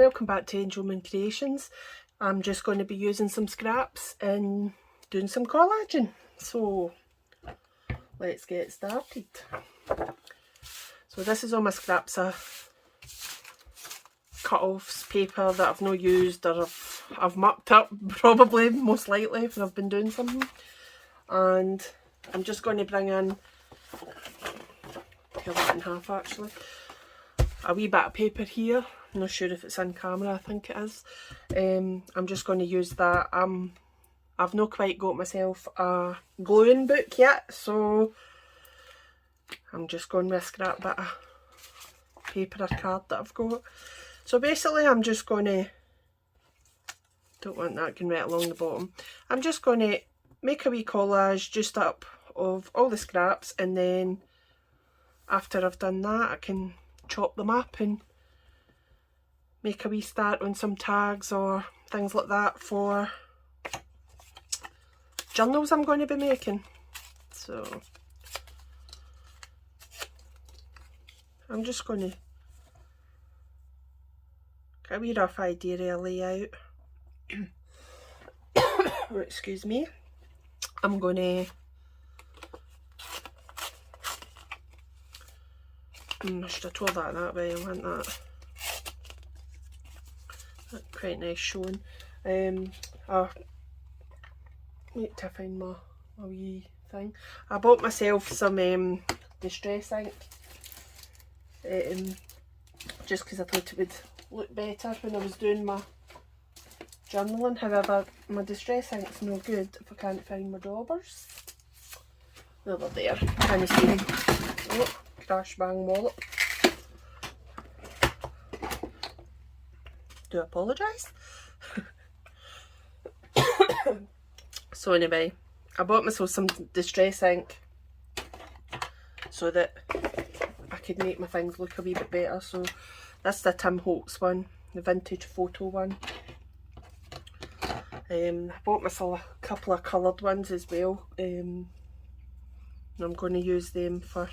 welcome back to Angelman Creations. I'm just going to be using some scraps and doing some collaging. So let's get started. So this is all my scraps of cut-offs, paper that I've not used or I've mucked up probably, most likely, when I've been doing something. And I'm just going to bring in, peel that in half actually, a wee bit of paper here. I'm not sure if it's in camera, I think it is. I'm just going to use that. I've not quite got myself a gluing book yet, so I'm just going with a scrap bit of paper or card that I've got. So basically I'm just going to, don't want that going right along the bottom, I'm just going to make a wee collage just up of all the scraps, and then after I've done that I can chop them up and make a wee start on some tags or things like that for journals I'm going to be making. So I'm just going to get a wee rough idea of a layout. Excuse me. I'm going to I should have told that way, I want that. That's quite nice showing. I'll wait till I find my wee thing. I bought myself some distress ink, just because I thought it would look better when I was doing my journaling. However, my distress ink's no good if I can't find my daubers. Well, they're there. Can you see them? Oh, crash bang wallop. Do apologise. So anyway, I bought myself some distress ink so that I could make my things look a wee bit better. So this is the Tim Holtz one, the vintage photo one. I bought myself a couple of coloured ones as well, and I'm going to use them for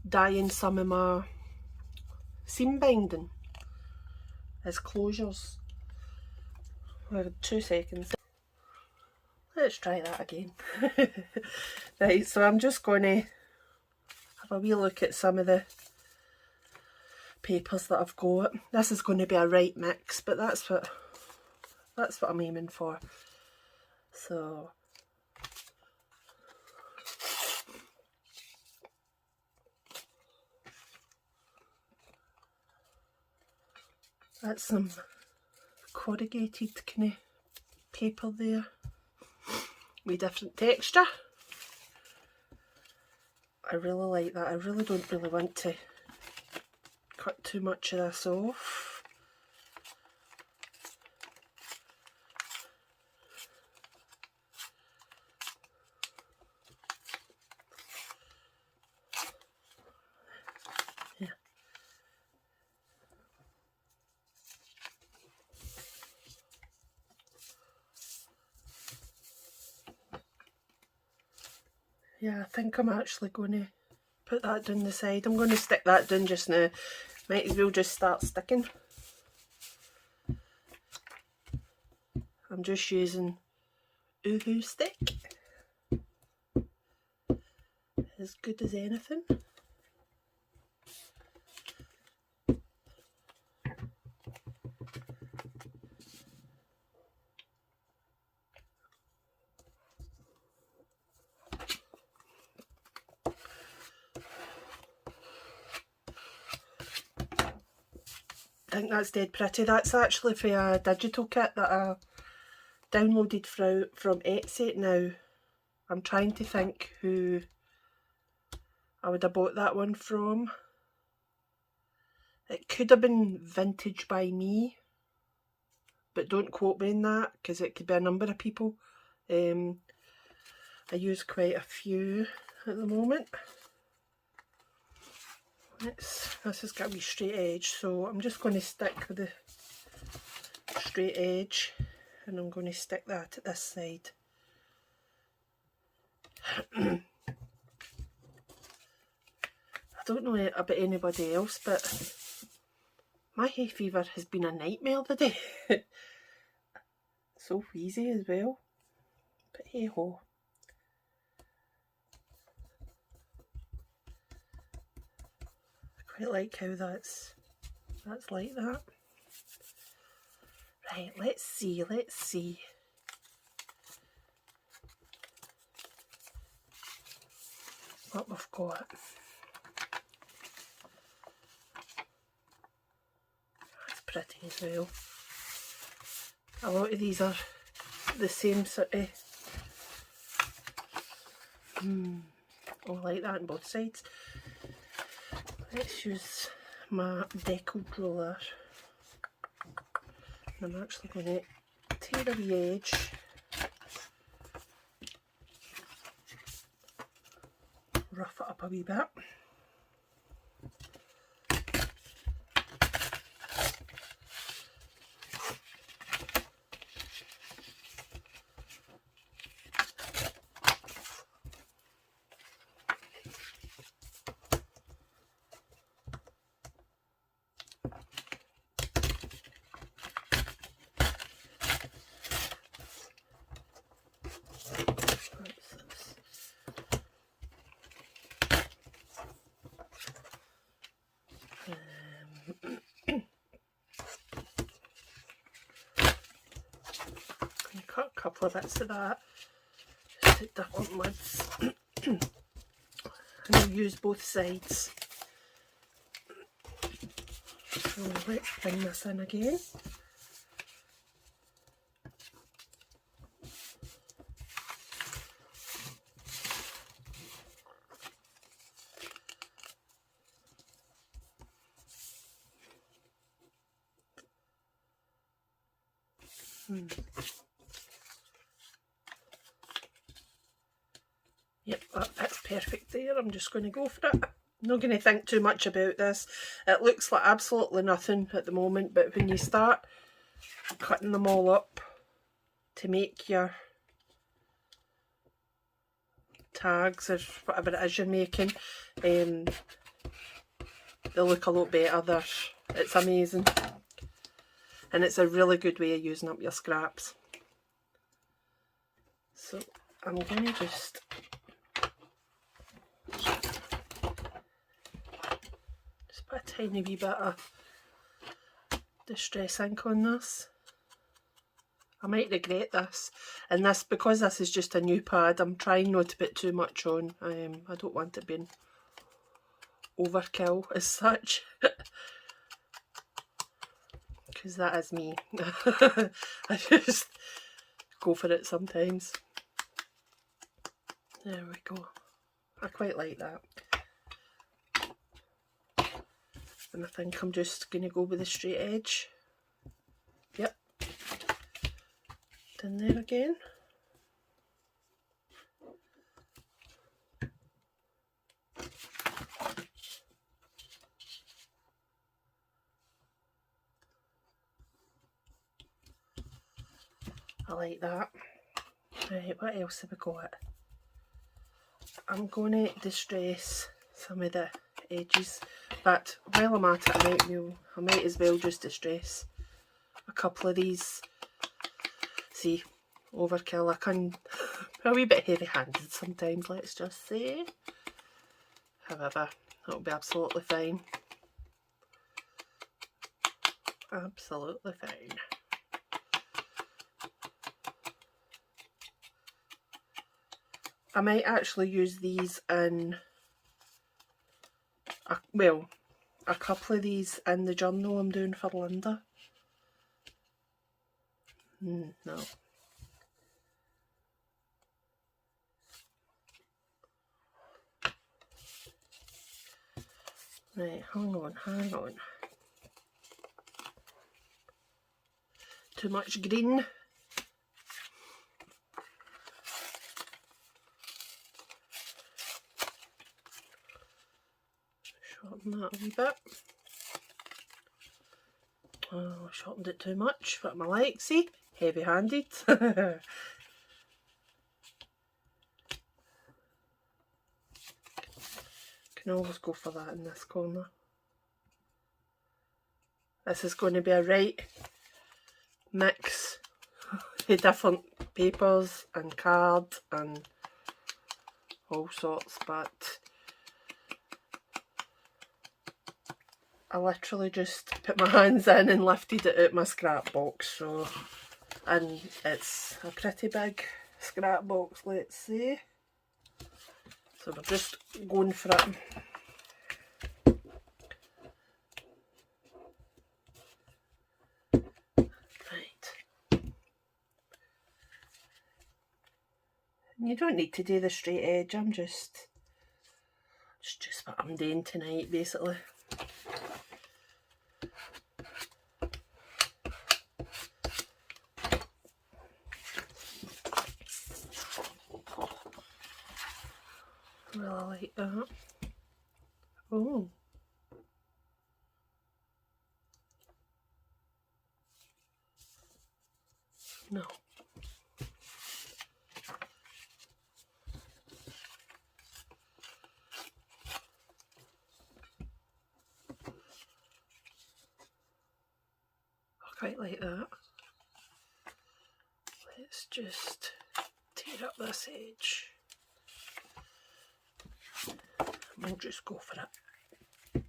dyeing some of my seam binding as closures. 2 seconds. Let's try that again. Right, so I'm just going to have a wee look at some of the papers that I've got. This is going to be a right mix, but that's what I'm aiming for. So that's some corrugated kind of paper there with different texture. I really like that. I really don't really want to cut too much of this off. Yeah, I think I'm actually going to put that down the side. I'm going to stick that down just now. Might as well just start sticking. I'm just using Uhu stick. As good as anything. I think that's dead pretty. That's actually for a digital kit that I downloaded from Etsy. Now I'm trying to think who I would have bought that one from. It could have been Vintage by Me, but don't quote me on that because it could be a number of people. I use quite a few at the moment. This has got a wee straight edge, so I'm just going to stick with the straight edge, and I'm going to stick that at this side. I don't know about anybody else, but My hay fever has been a nightmare today. So wheezy as well. But hey ho. I quite like how that's like that. Right, let's see. What we've got. That's pretty as well. A lot of these are the same sort of... I like that on both sides. Let's use my deckled roller. I'm actually going to tear a wee edge. Rough it up a wee bit. Cut a couple of bits of that, just to different lids, and I'll use both sides. So let's bring this in again. Yep, that fits perfect there. I'm just going to go for it. I'm not going to think too much about this. It looks like absolutely nothing at the moment, but when you start cutting them all up to make your tags or whatever it is you're making, they look a lot better. It's amazing. And it's a really good way of using up your scraps. So I'm going to just put a tiny wee bit of Distress ink on this. I might regret this. And this, because this is just a new pad, I'm trying not to put too much on. I don't want it being overkill as such. Because that is me. I just go for it sometimes. There we go. I quite like that. And I think I'm just going to go with the straight edge. Yep. In there again. I like that. Right, what else have we got? I'm going to distress some of the edges, but while I'm at it I might as well just distress a couple of these. See, overkill. I can be a wee bit heavy-handed sometimes, let's just say. However, that'll be absolutely fine. Absolutely fine. I might actually use these in, a couple of these in the journal I'm doing for Linda. No. Right, hang on. Too much green. Shorten that a wee bit. Oh, I shortened it too much, but I like, see? Heavy-handed. Can always go for that in this corner. This is going to be a right mix of different papers and card and all sorts, but I literally just put my hands in and lifted it out my scrap box, so, and it's a pretty big scrap box, let's say. So we're just going for it. Right. You don't need to do the straight edge, it's just what I'm doing tonight, basically. Really like that. Oh. No. I quite like that. Let's just tear up this edge. We'll just go for it.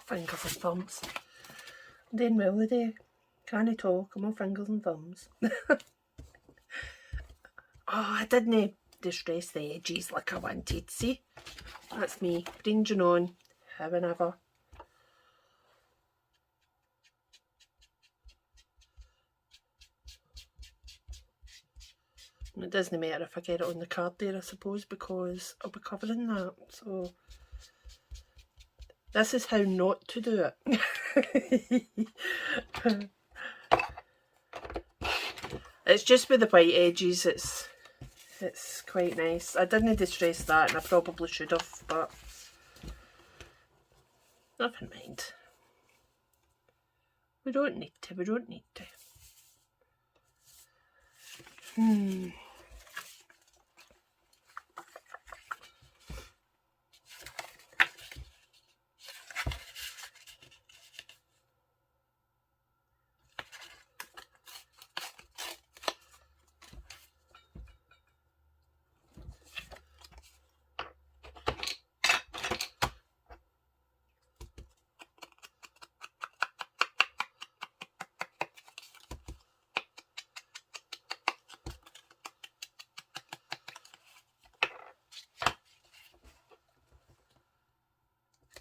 Fingers and thumbs. I'm doing well today. Can I talk? I'm on fingers and thumbs. Oh, I didn't distress the edges like I wanted. See? That's me. Ranging on. How and ever. And it doesn't matter if I get it on the card there, I suppose, because I'll be covering that. So this is how not to do it. It's just with the white edges, it's quite nice. I didn't distress that, and I probably should have, but never mind. We don't need to,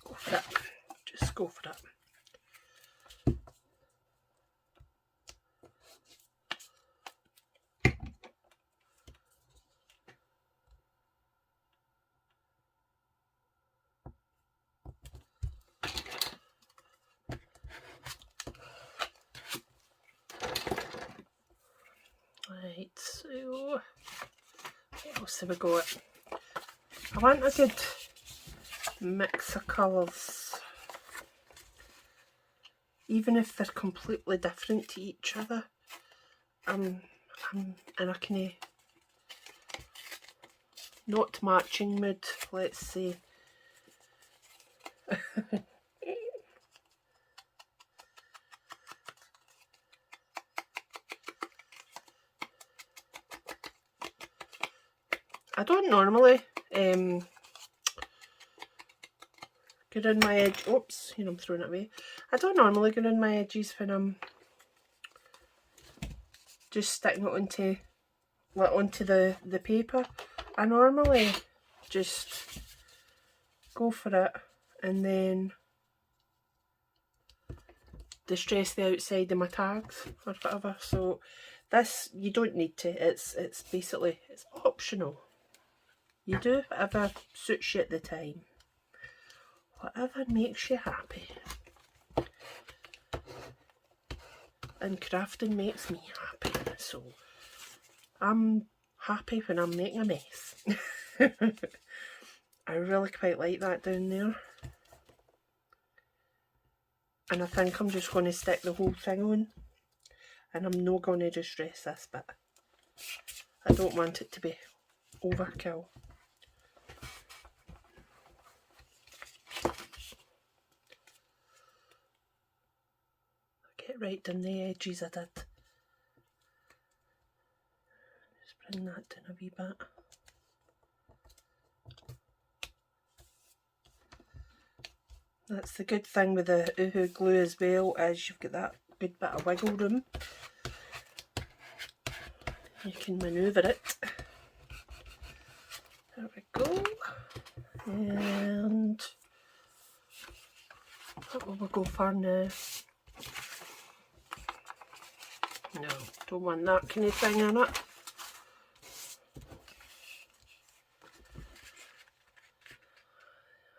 Go for it. Just go for it. Right, so what else have we got? I want a good mix of colours, even if they're completely different to each other. I'm in a kind of not matching mood, let's say. I don't normally go around my edge. Oops, I'm throwing it away. I don't normally go around my edges when I'm just sticking it onto the paper. I normally just go for it and then distress the outside of my tags or whatever. So this, you don't need to. It's basically, it's optional. You do whatever suits you at the time. Whatever makes you happy. And crafting makes me happy. So I'm happy when I'm making a mess. I really quite like that down there. And I think I'm just going to stick the whole thing on. and I'm not going to just rest this bit. I don't want it to be overkill. Get right down the edges I did. Just bring that down a wee bit. That's the good thing with the Uhu glue as well, is you've got that good bit of wiggle room. You can manoeuvre it. There we go. And what will we go for now? No, don't want that kind of thing in it.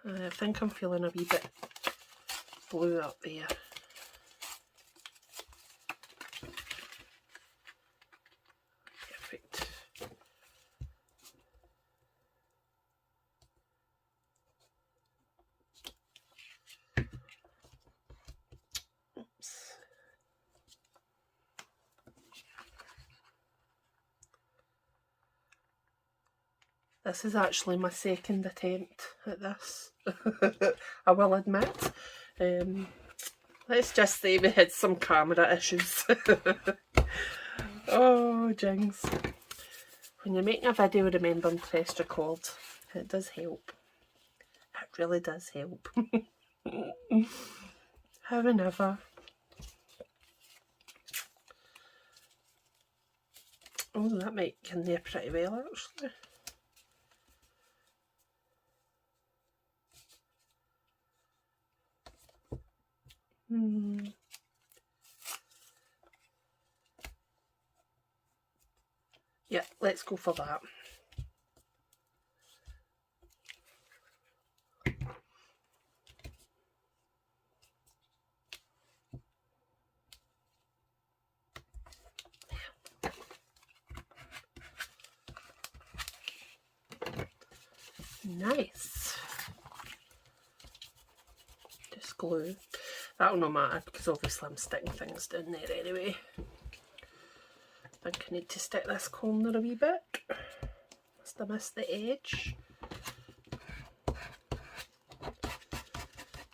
I think I'm feeling a wee bit blue up there. Perfect. Oops. This is actually my second attempt at this, I will admit. Let's just say we had some camera issues. Oh, jinx. When you're making a video, remember and press record. It does help. It really does help. However. Oh, that might get in there pretty well, actually. Yeah, let's go for that. Nice. Just glue. That'll not matter because obviously I'm sticking things down there anyway. I think I need to stick this corner a wee bit. Must have missed the edge.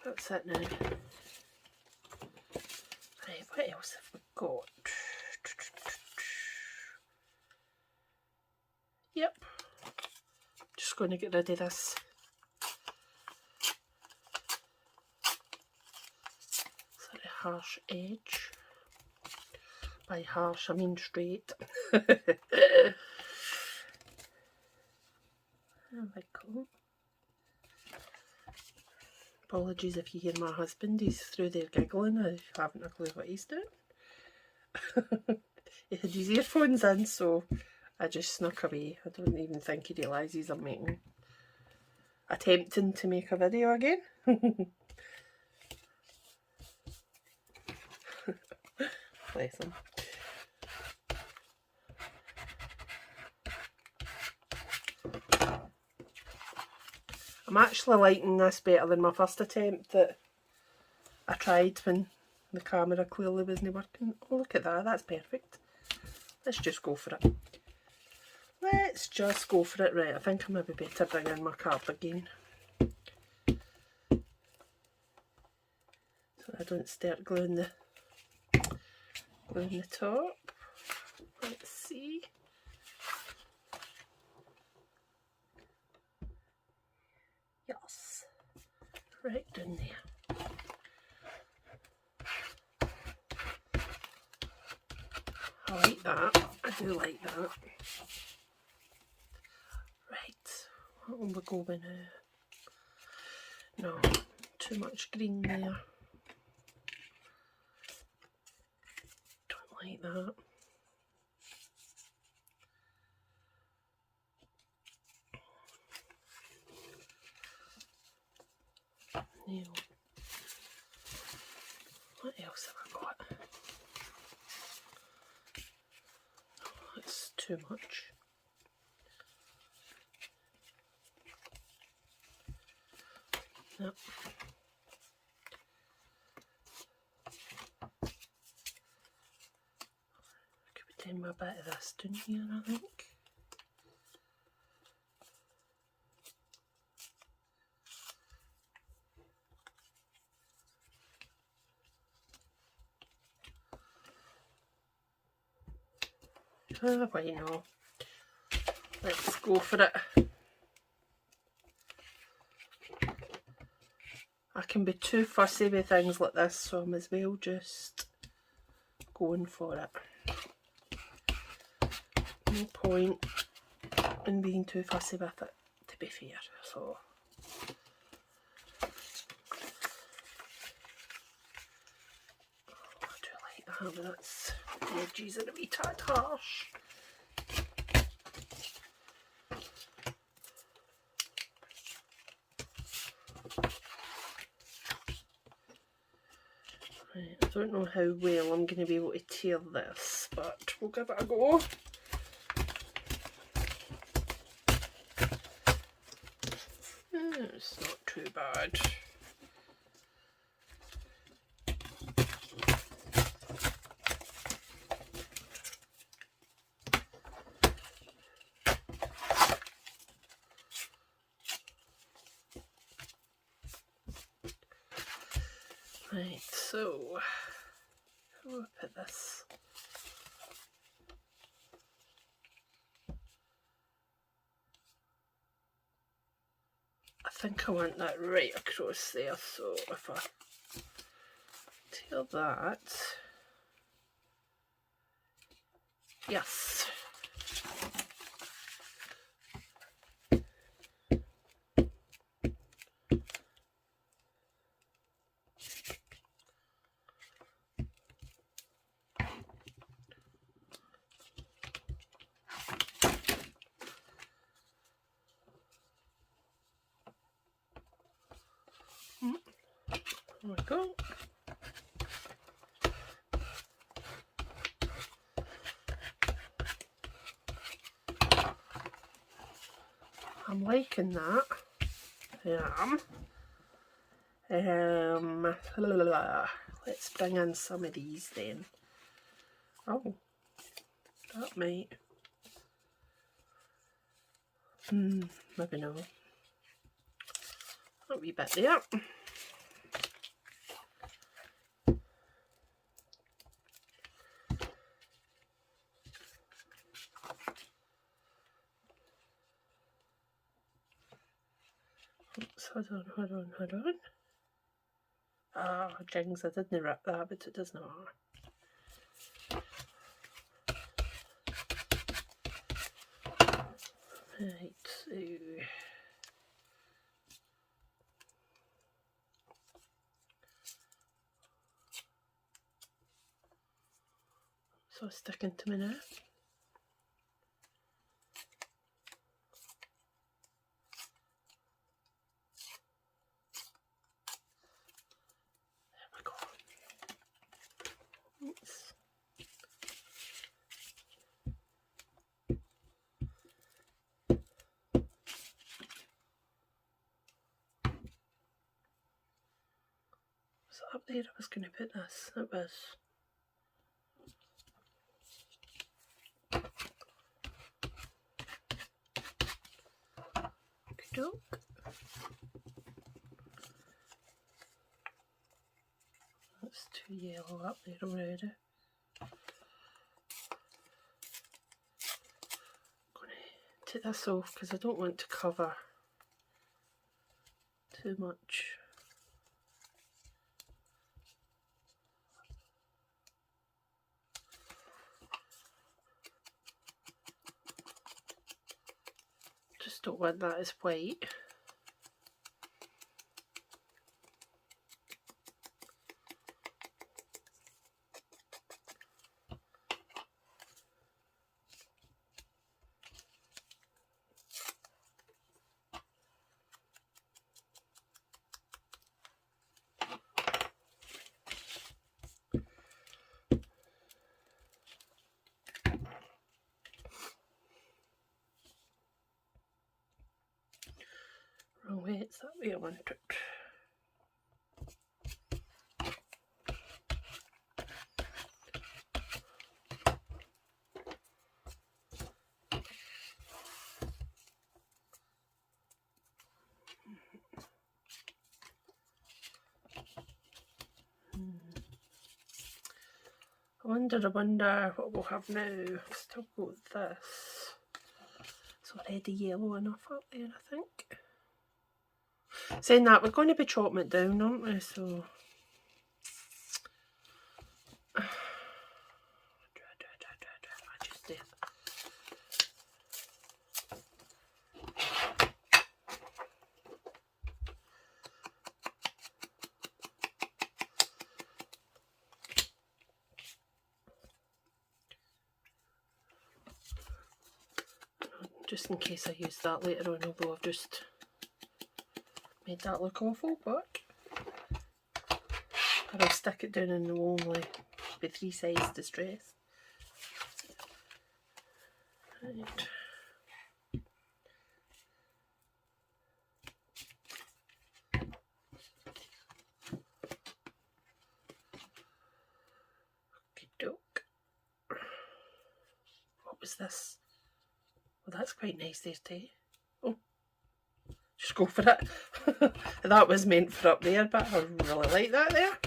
That's it now. Right, what else have we got? Yep. Just going to get rid of this sort of harsh edge. By harsh, I mean straight. There we go. Apologies if you hear my husband, he's through there giggling. I haven't a clue what he's doing. He had his earphones in, so I just snuck away. I don't even think he realises I'm attempting to make a video again. Bless him. I'm actually liking this better than my first attempt that I tried when the camera clearly wasn't working. Oh, look at that, that's perfect. Let's just go for it. Let's just go for it. Right, I think I maybe better bring in my card again, so I don't start gluing the top. Let's see. Yes, right down there. I like that. I do like that. Right, what will we go with now? No, too much green there. Don't like that. Now, what else have I got? Oh, that's too much. Yep. cram a bit of this down here, I think. Why not? Let's go for it. I can be too fussy with things like this, so I'm as well just going for it. No point in being too fussy with it, to be fair. So I do like that, but that's the edges are a wee tad harsh. Right, I don't know how well I'm going to be able to tear this, but we'll give it a go. It's not too bad. Right, so how will I put this? I think I want that right across there, so if I tear that, yes. There we go. I'm liking that. I am. Let's bring in some of these then. Oh, that might. Maybe no. A wee bit there. Oops, hold on. Ah, jings, I didn't rip that, but it does not. Right, so sticking to me now. Oops. So up there I was going to put this. It was. Okey-doke. That's too yellow up there already. Take this off because I don't want to cover too much. Just don't want that as white. Wrong way, it's that way I want it. I wonder what we'll have now. I've still got this. It's already yellow enough up there, I think. Saying that, we're going to be chopping it down, aren't we? So I just did. Just in case I use that later on, although I've just made that look awful, but I'll stick it down in the only be 3 sides distress. Right. Okey-doke. What was this? Well, that's quite nice there too. Oh, just go for it. That was meant for up there, but I really like that there.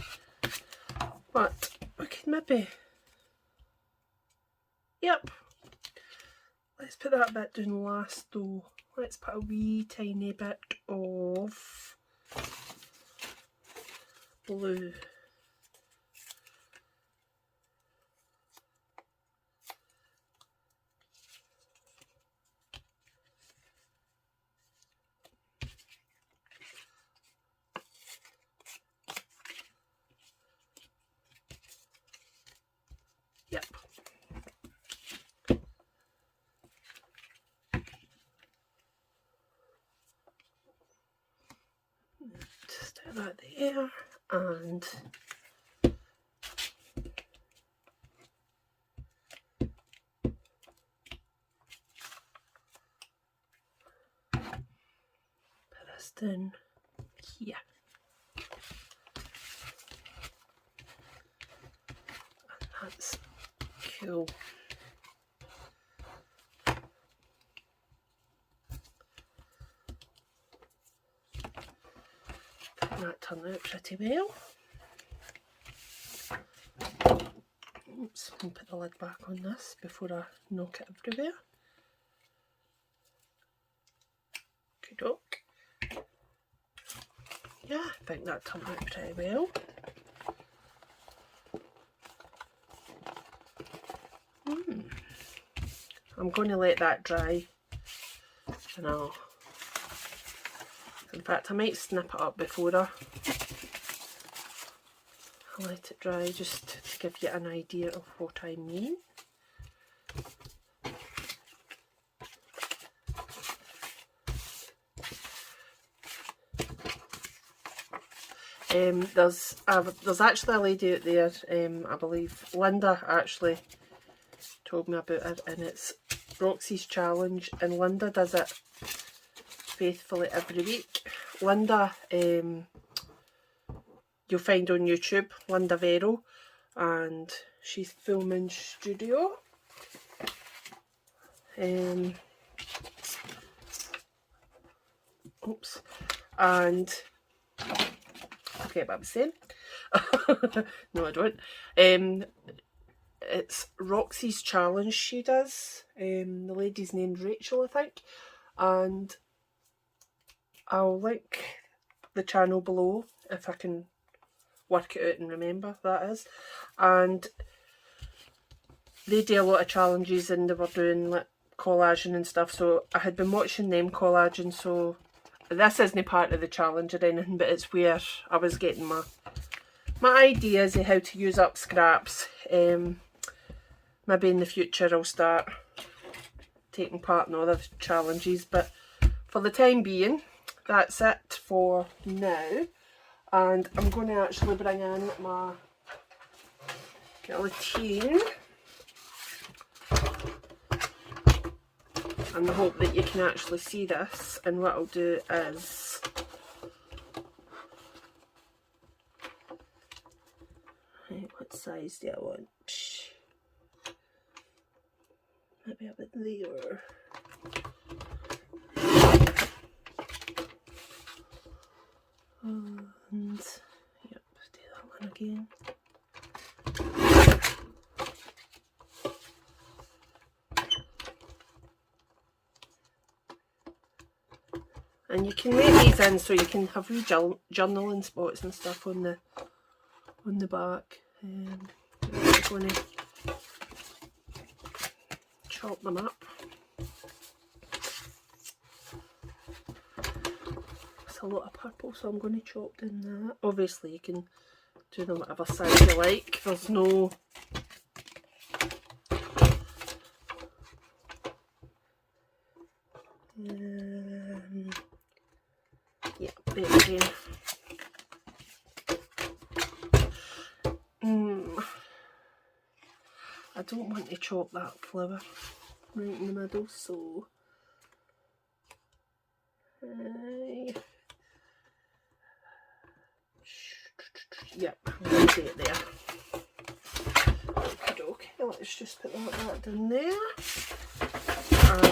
But we could maybe, yep. Let's put that bit down last though. Let's put a wee tiny bit of blue. Yep. Stick that there, and put this down here. And that's cool. That turned out pretty well. Oops, I'll put the lid back on this before I knock it everywhere. Okey-doke. Yeah, I think that turned out pretty well. I'm going to let that dry, and in fact I might snip it up before I let it dry, just to give you an idea of what I mean. There's actually a lady out there, I believe Linda actually told me about it, and it's Roxy's Challenge, and Linda does it faithfully every week. Linda, you'll find on YouTube, Linda Vero, and she's filming studio. Oops, and I forget what I was saying. No, I don't. It's Roxy's Challenge she does. The lady's named Rachel, I think, and I'll link the channel below if I can work it out and remember, that is. And they do a lot of challenges, and they were doing like collaging and stuff, so I had been watching them collaging, so this isn't part of the challenge or anything, but it's where I was getting my ideas of how to use up scraps. Maybe in the future I'll start taking part in other challenges, but for the time being that's it for now. And I'm going to actually bring in my guillotine and I hope that you can actually see this. And what I'll do is what size do I want? Maybe a bit there. And yep, do that one again. And you can make these in so you can have wee journaling spots and stuff on the back. I'm going to chop them up. It's a lot of purple, so I'm going to chop down that. Obviously you can do them whatever size you like. There's no... yeah, there we go. I don't want to chop that flower right in the middle, so yep, I'm going to do it there. Okay, let's just put that down there,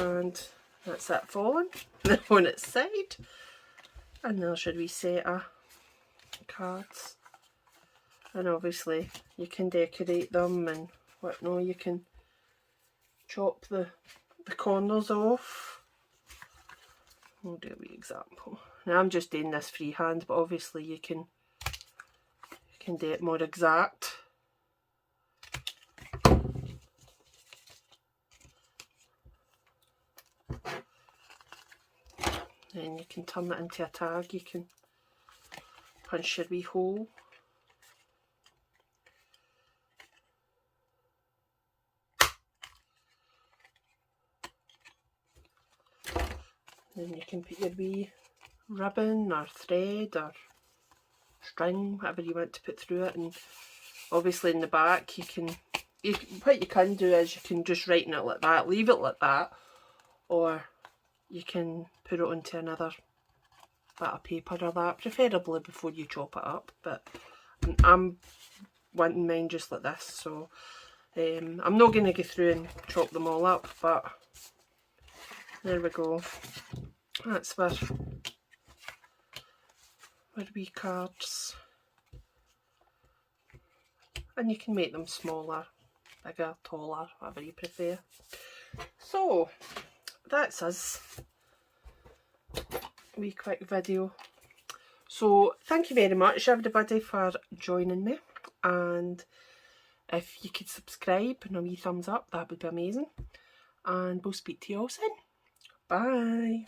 and that's that fallen on its side, and there's your wee set of cards. And obviously you can decorate them and whatnot. You can chop the corners off. We'll do a wee example. Now I'm just doing this freehand, but obviously you can do it more exact. Then you can turn it into a tag. You can punch your wee hole. Then you can put your wee ribbon or thread or string, whatever you want to put through it, and obviously in the back what you can do is you can just write in it like that, leave it like that, or you can put it onto another bit of paper or that, preferably before you chop it up, but I'm wanting mine just like this, so I'm not going to go through and chop them all up, but there we go. That's where wee cards, and you can make them smaller, bigger, taller, whatever you prefer. So that's us, wee quick video. So thank you very much everybody for joining me, and if you could subscribe and a wee thumbs up, that would be amazing, and we'll speak to you all soon. Bye.